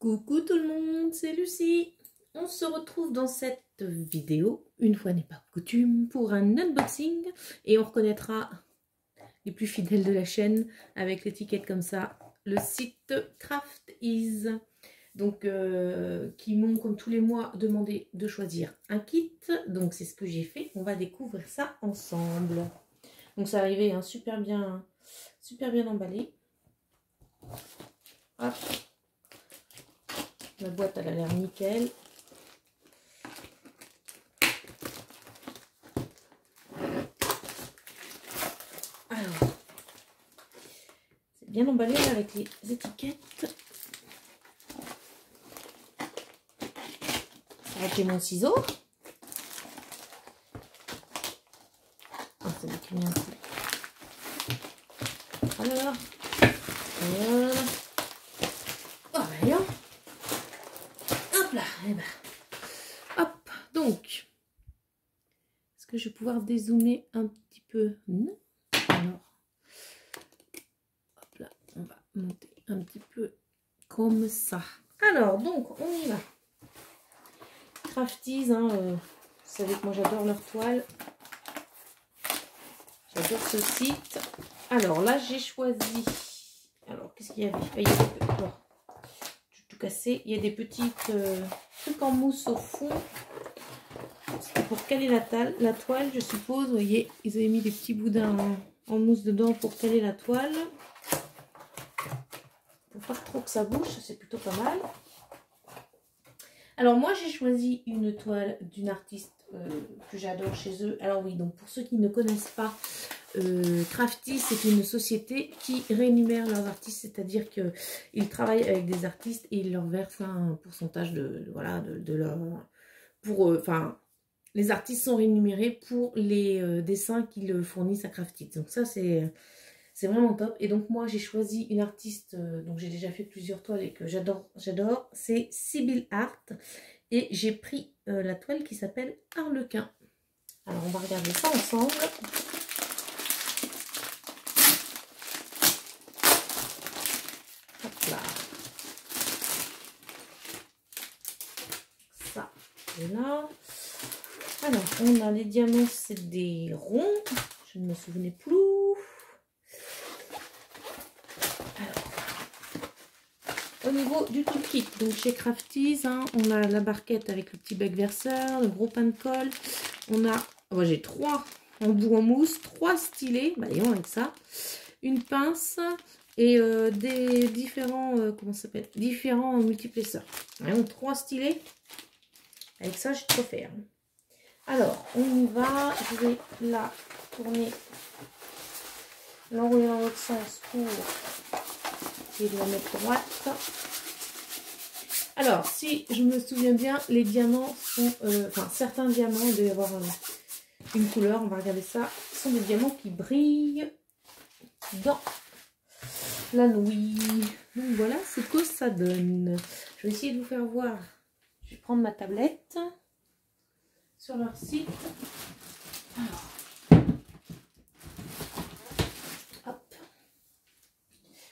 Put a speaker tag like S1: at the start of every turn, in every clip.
S1: Coucou tout le monde, c'est Lucie. On se retrouve dans cette vidéo, une fois n'est pas coutume, pour un unboxing. Et on reconnaîtra les plus fidèles de la chaîne avec l'étiquette comme ça, le site Craftease. Donc, qui m'ont comme tous les mois demandé de choisir un kit. Donc c'est ce que j'ai fait, on va découvrir ça ensemble. Donc c'est arrivé hein, super bien emballé. Hop. La boîte, elle a l'air nickel. Alors, c'est bien emballé avec les étiquettes. J'ai mon ciseau. Ah, c'est là qu'il y a un coup. Alors, voilà. Oh, voyons. Hop là, et ben. Hop, donc. Est-ce que je vais pouvoir dézoomer un petit peu? Non. Alors, hop là, on va monter un petit peu comme ça. Alors, donc, on y va. Craftease, hein, vous savez que moi j'adore leur toile. J'adore ce site. Alors là, j'ai choisi. Alors, qu'est-ce qu'il y avait? Il y a des... tout cassé. Il y a des petites trucs en mousse au fond. C'était pour caler la toile, je suppose. Vous voyez, ils avaient mis des petits boudins en mousse dedans pour caler la toile. Pour pas trop que ça bouge, c'est plutôt pas mal. Alors moi j'ai choisi une toile d'une artiste que j'adore chez eux. Alors oui, donc pour ceux qui ne connaissent pas, Craftease c'est une société qui rémunère leurs artistes, c'est-à-dire qu'ils travaillent avec des artistes et ils leur versent un pourcentage de leur... Enfin, les artistes sont rémunérés pour les dessins qu'ils fournissent à Craftease. Donc ça c'est vraiment top. Et donc moi j'ai choisi une artiste dont j'ai déjà fait plusieurs toiles et que j'adore, c'est Sibyl Art. Et j'ai pris la toile qui s'appelle Harlequin. Alors on va regarder ça ensemble. Hop là. Ça, c'est là. Alors on a les diamants, c'est des ronds. Je ne me souvenais plus. Au niveau du toolkit, donc chez Craftease, hein, on a la barquette avec le petit bec verseur, le gros pain de colle. On a, oh, j'ai 3 embouts en mousse, 3 stylés, bah, voyons avec ça, une pince et des différents, comment ça s'appelle, différents multiplesseurs. Voyons, 3 stylés. Avec ça, j'ai trop fait. Alors, on y va. Je vais la tourner, l'enrouler dans l'autre sens pour essayer de la mettre droite. Alors, si je me souviens bien, les diamants sont... enfin, certains diamants, il doit y avoir une couleur, on va regarder ça. Ce sont des diamants qui brillent dans la nuit. Donc voilà ce que ça donne. Je vais essayer de vous faire voir. Je vais prendre ma tablette sur leur site. Alors, hop.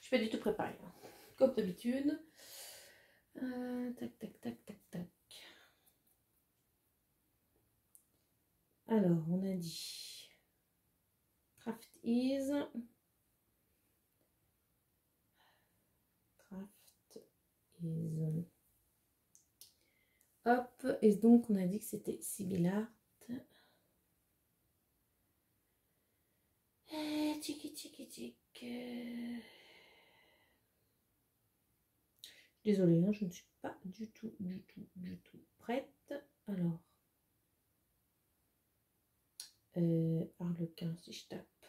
S1: Je suis pas du tout préparée, hein, comme d'habitude. Tac, tac, tac, tac, tac. Alors, on a dit Craftease. Craftease. Hop, et donc on a dit que c'était Sibyl Art. Tiki tiki tic. Désolée, hein, je ne suis pas du tout prête. Alors, Harlequin, si je tape.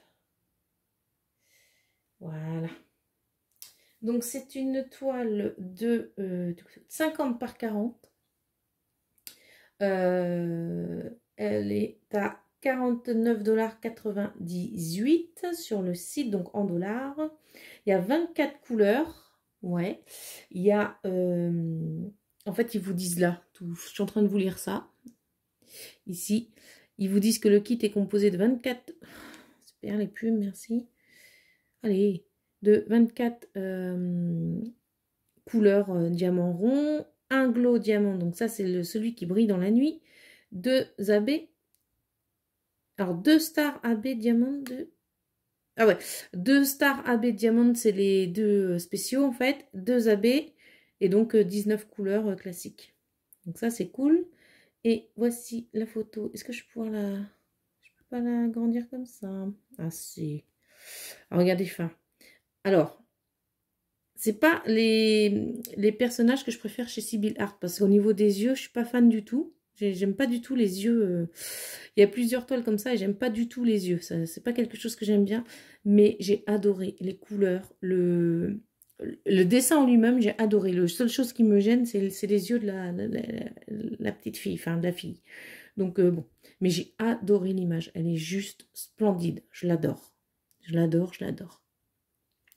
S1: Voilà. Donc, c'est une toile de 50 par 40. Elle est à 49,98 $ sur le site, donc en dollars. Il y a 24 couleurs. Ouais, il y a, en fait, ils vous disent là, tout, je suis en train de vous lire ça, ici, ils vous disent que le kit est composé de 24, super les plumes, merci, allez, de 24 couleur diamant rond, un glow diamant, donc ça c'est celui qui brille dans la nuit, 2 AB, alors 2 stars AB diamant, 2 stars AB diamant, c'est les 2 spéciaux en fait, 2 AB, et donc 19 couleurs classiques. Donc ça c'est cool. Et voici la photo. Est-ce que je peux pouvoir la... Je peux pas la grandir comme ça? Ah si. Alors, regardez fin. Alors, c'est pas les personnages que je préfère chez Sybil Art, parce qu'au niveau des yeux, je suis pas fan du tout. J'aime pas du tout les yeux. Il y a plusieurs toiles comme ça et j'aime pas du tout les yeux. C'est pas quelque chose que j'aime bien. Mais j'ai adoré les couleurs, le dessin en lui-même, j'ai adoré. La seule chose qui me gêne, c'est les yeux de la petite fille, enfin de la fille. Donc bon, mais j'ai adoré l'image. Elle est juste splendide. Je l'adore. Je l'adore, je l'adore.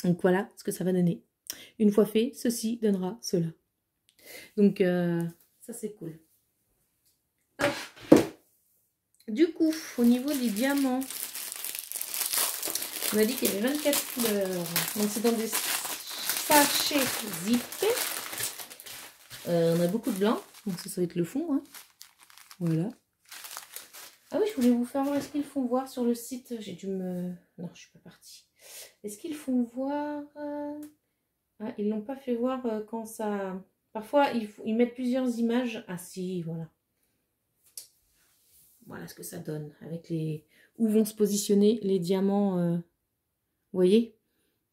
S1: Donc voilà ce que ça va donner. Une fois fait, ceci donnera cela. Donc ça c'est cool. Hop. Du coup, au niveau des diamants, on a dit qu'il y avait 24 couleurs. Donc c'est dans des sachets zippés. On a beaucoup de blanc. Donc ça va être le fond. Hein. Voilà. Ah oui, je voulais vous faire voir. Est-ce qu'ils font voir sur le site? J'ai dû me... Non, je suis pas partie. Est-ce qu'ils font voir... Ah, ils l'ont pas fait voir quand ça... Parfois, ils mettent plusieurs images. Ah si, voilà. Voilà ce que ça donne. Avec les... Où vont se positionner les diamants. Vous voyez?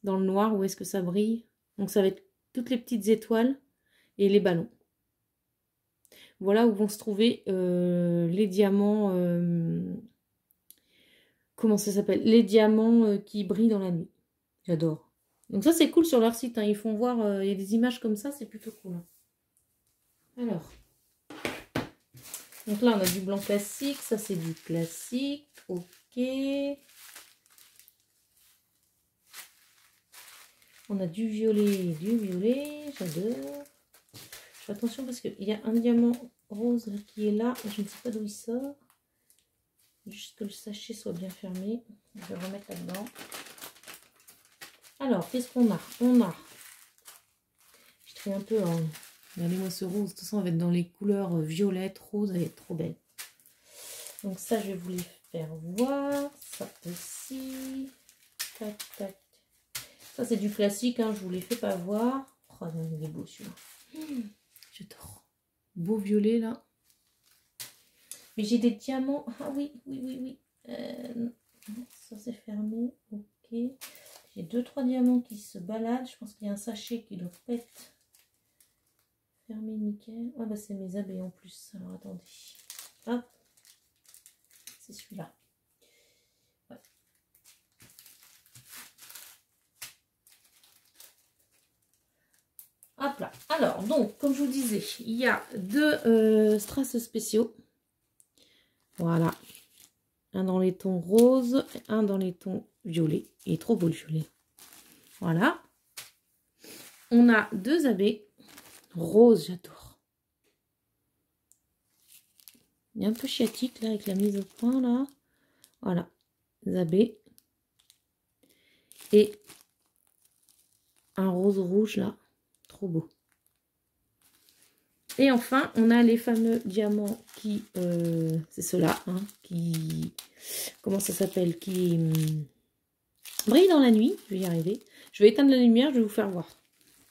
S1: Dans le noir, où est-ce que ça brille? Donc ça va être toutes les petites étoiles et les ballons. Voilà où vont se trouver les diamants... comment ça s'appelle? Les diamants qui brillent dans la nuit. J'adore. Donc ça c'est cool sur leur site, hein. Ils font voir, il y a des images comme ça, c'est plutôt cool. Hein. Alors, donc là on a du blanc classique, ça c'est du classique, ok. On a du violet, j'adore. Je fais attention parce qu'il y a un diamant rose là, qui est là, je ne sais pas d'où il sort. Juste que le sachet soit bien fermé, je vais le remettre là-dedans. Alors, qu'est-ce qu'on a? On a... Je trie un peu en... Regardez-moi ce rose. De toute façon, on va être dans les couleurs violettes, rose. Elle est trop belle. Donc ça, je vais vous les faire voir. Ça aussi. Tac, tac. Ça, c'est du classique. Hein, je vous les fais pas voir. Oh non, il est beau celui-là. J'adore. Beau violet, là. Mais j'ai des diamants. Ah oui, oui. Ça, c'est fermé. Ok. J'ai 2-3 diamants qui se baladent. Je pense qu'il y a un sachet qui doit pas être fermé nickel. Ah bah c'est mes abeilles en plus. Alors attendez. Hop. C'est celui-là. Ouais. Hop là. Alors donc comme je vous disais, il y a 2 strass spéciaux. Voilà. Un dans les tons roses, un dans les tons violets. Il est trop beau le violet. Voilà. On a 2 abeilles. Rose, j'adore. Il est un peu chiatique là avec la mise au point là. Voilà. Les abeilles. Et un rose rouge là. Trop beau. Et enfin, on a les fameux diamants qui... c'est ceux-là. Hein, qui... Comment ça s'appelle? Qui... brillent dans la nuit. Je vais y arriver. Je vais éteindre la lumière. Je vais vous faire voir.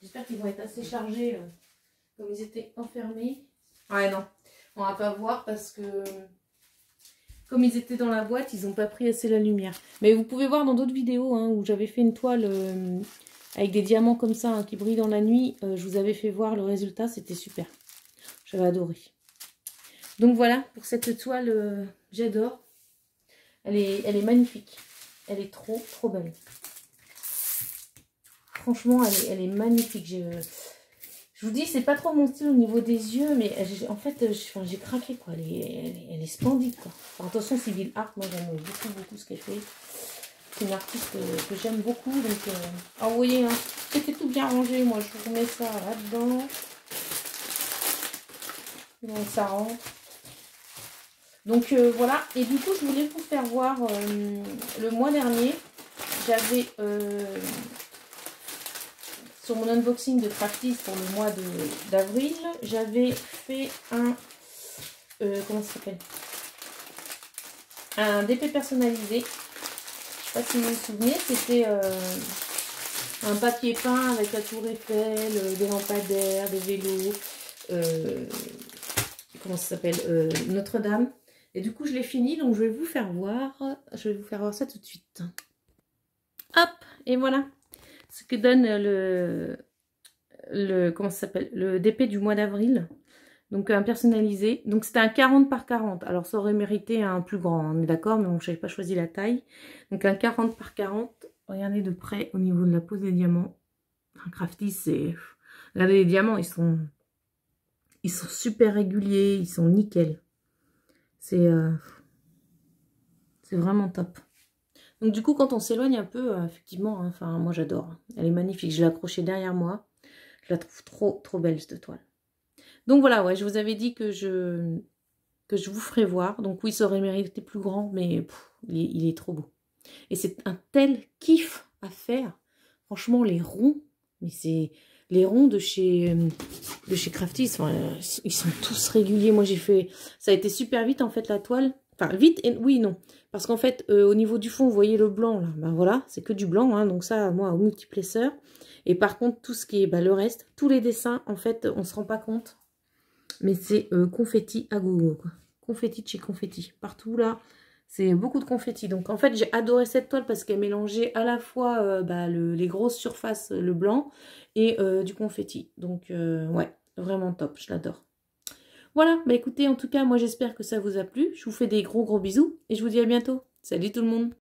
S1: J'espère qu'ils vont être assez chargés. Comme ils étaient enfermés. Ouais, non. On va pas voir parce que... Comme ils étaient dans la boîte, ils n'ont pas pris assez la lumière. Mais vous pouvez voir dans d'autres vidéos hein, où j'avais fait une toile avec des diamants comme ça hein, qui brillent dans la nuit. Je vous avais fait voir le résultat. C'était super. J'avais adoré. Donc voilà pour cette toile. J'adore. Elle est magnifique. Elle est trop belle. Franchement, elle est magnifique. Je vous dis, c'est pas trop mon style au niveau des yeux, mais en fait, j'ai craqué, quoi. Elle est splendide, quoi. Enfin, attention, Sybil Art, moi, j'aime beaucoup ce qu'elle fait. C'est une artiste que j'aime beaucoup, donc... Ah, vous voyez, hein, c'était tout bien rangé. Moi, je vous remets ça là-dedans. Donc, ça rentre. Donc, voilà. Et du coup, je voulais vous faire voir, le mois dernier, j'avais... sur mon unboxing de Crafties pour le mois d'avril, j'avais fait un... comment ça s'appelle? Un DP personnalisé. Je sais pas si vous vous souvenez, c'était un papier peint avec la tour Eiffel, des lampadaires, des vélos, comment ça s'appelle, Notre-Dame. Et du coup, je l'ai fini, donc je vais vous faire voir. Je vais vous faire voir ça tout de suite. Hop, et voilà ce que donne comment ça s'appelle, le DP du mois d'avril. Donc un personnalisé. Donc c'était un 40 par 40. Alors ça aurait mérité un plus grand, on est d'accord, mais bon, je n'avais pas choisi la taille. Donc un 40 par 40. Regardez de près au niveau de la pose des diamants. Un Crafties, c'est... Regardez les diamants, ils sont super réguliers, ils sont nickel. C'est vraiment top. Donc du coup, quand on s'éloigne un peu, effectivement, hein, enfin moi j'adore. Elle est magnifique, je l'ai accrochée derrière moi. Je la trouve trop belle cette toile. Donc voilà, ouais, je vous avais dit que je vous ferai voir. Donc oui, ça aurait mérité plus grand, mais il est trop beau. Et c'est un tel kiff à faire. Franchement, les ronds, mais c'est les ronds de chez Crafties, enfin, ils sont tous réguliers. Moi, j'ai fait... Ça a été super vite, en fait, la toile. Enfin, vite, et oui, non. Parce qu'en fait, au niveau du fond, vous voyez le blanc, là. Ben voilà, c'est que du blanc, hein. Donc ça, moi, au multiplesseur. Et par contre, tout ce qui est... le reste, tous les dessins, en fait, on se rend pas compte. Mais c'est confetti à gogo, quoi. Confetti de chez Confetti. Partout, là, c'est beaucoup de confetti. Donc, en fait, j'ai adoré cette toile parce qu'elle mélangeait à la fois les grosses surfaces, le blanc, et du confetti. Donc, ouais, vraiment top. Je l'adore. Voilà, bah écoutez, en tout cas, moi, j'espère que ça vous a plu. Je vous fais des gros bisous et je vous dis à bientôt. Salut tout le monde!